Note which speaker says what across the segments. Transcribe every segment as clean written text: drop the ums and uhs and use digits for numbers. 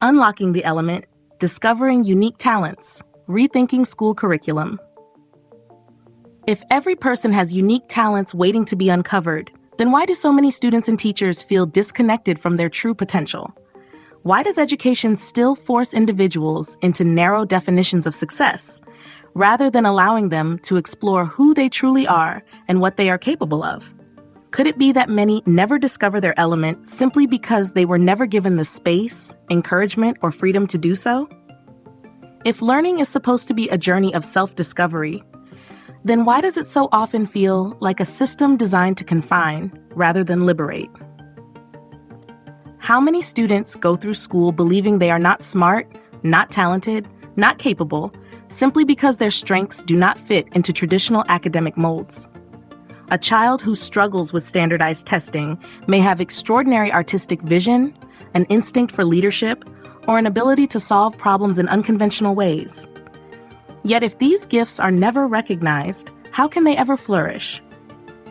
Speaker 1: Unlocking the Element, Discovering Unique Talents, Rethinking School Curriculum. If every person has unique talents waiting to be uncovered, then why do so many students and teachers feel disconnected from their true potential? Why does education still force individuals into narrow definitions of success, rather than allowing them to explore who they truly are and what they are capable of? Could it be that many never discover their element simply because they were never given the space, encouragement, or freedom to do so? If learning is supposed to be a journey of self-discovery, then why does it so often feel like a system designed to confine rather than liberate? How many students go through school believing they are not smart, not talented, not capable, simply because their strengths do not fit into traditional academic molds? A child who struggles with standardized testing may have extraordinary artistic vision, an instinct for leadership, or an ability to solve problems in unconventional ways. Yet if these gifts are never recognized, how can they ever flourish?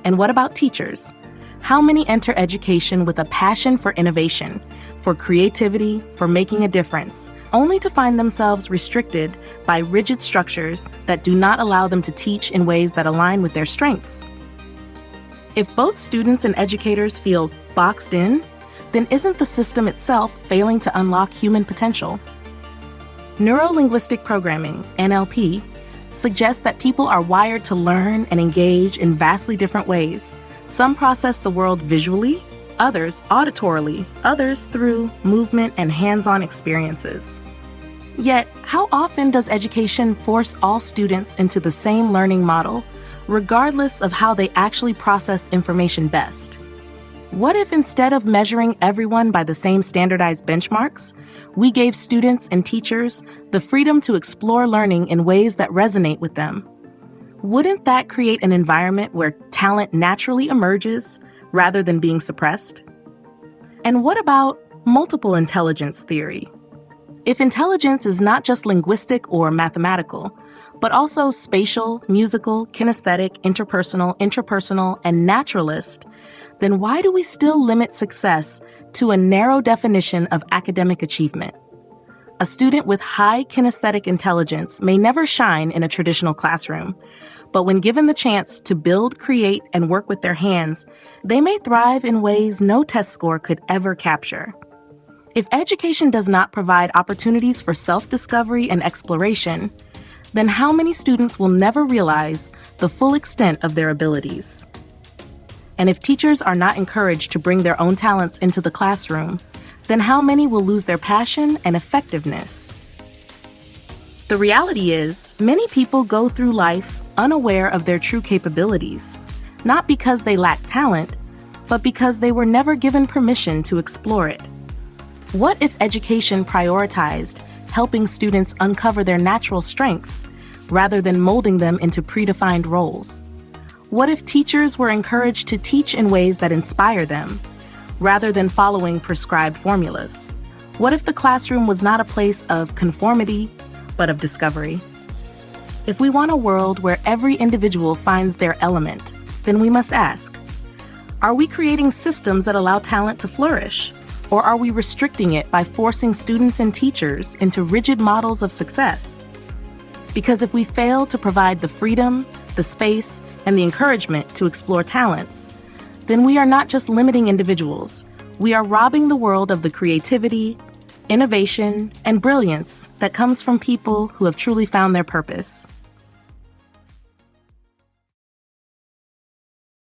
Speaker 1: And what about teachers? How many enter education with a passion for innovation, for creativity, for making a difference, only to find themselves restricted by rigid structures that do not allow them to teach in ways that align with their strengths? If both students and educators feel boxed in, then isn't the system itself failing to unlock human potential? Neuro-Linguistic Programming, NLP, suggests that people are wired to learn and engage in vastly different ways. Some process the world visually, others auditorily, others through movement and hands-on experiences. Yet, how often does education force all students into the same learning model, regardless of how they actually process information best? What if instead of measuring everyone by the same standardized benchmarks, we gave students and teachers the freedom to explore learning in ways that resonate with them? Wouldn't that create an environment where talent naturally emerges rather than being suppressed? And what about multiple intelligence theory? If intelligence is not just linguistic or mathematical, but also spatial, musical, kinesthetic, interpersonal, intrapersonal, and naturalist, then why do we still limit success to a narrow definition of academic achievement? A student with high kinesthetic intelligence may never shine in a traditional classroom, but when given the chance to build, create, and work with their hands, they may thrive in ways no test score could ever capture. If education does not provide opportunities for self-discovery and exploration, then how many students will never realize the full extent of their abilities? And if teachers are not encouraged to bring their own talents into the classroom, then how many will lose their passion and effectiveness? The reality is, many people go through life unaware of their true capabilities, not because they lack talent, but because they were never given permission to explore it. What if education prioritized helping students uncover their natural strengths rather than molding them into predefined roles? What if teachers were encouraged to teach in ways that inspire them, rather than following prescribed formulas? What if the classroom was not a place of conformity, but of discovery? If we want a world where every individual finds their element, then we must ask, are we creating systems that allow talent to flourish? Or are we restricting it by forcing students and teachers into rigid models of success? Because if we fail to provide the freedom, the space, and the encouragement to explore talents, then we are not just limiting individuals, we are robbing the world of the creativity, innovation, and brilliance that comes from people who have truly found their purpose.